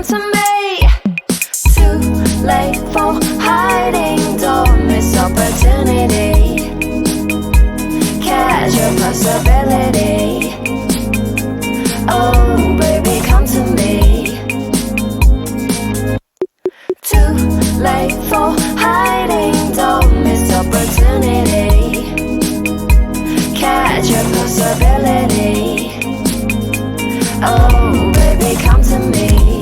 come to me. Too late for hiding, don't miss opportunity. Catch your possibility. Oh baby, come to me. Too late for hiding, don't miss opportunity. Catch your possibility. Oh baby, come to me.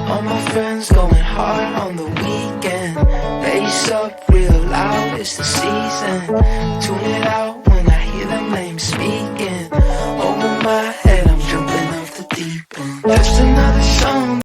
All my friends going hard on the weekend. Bass up real loud, it's the season. Tune it out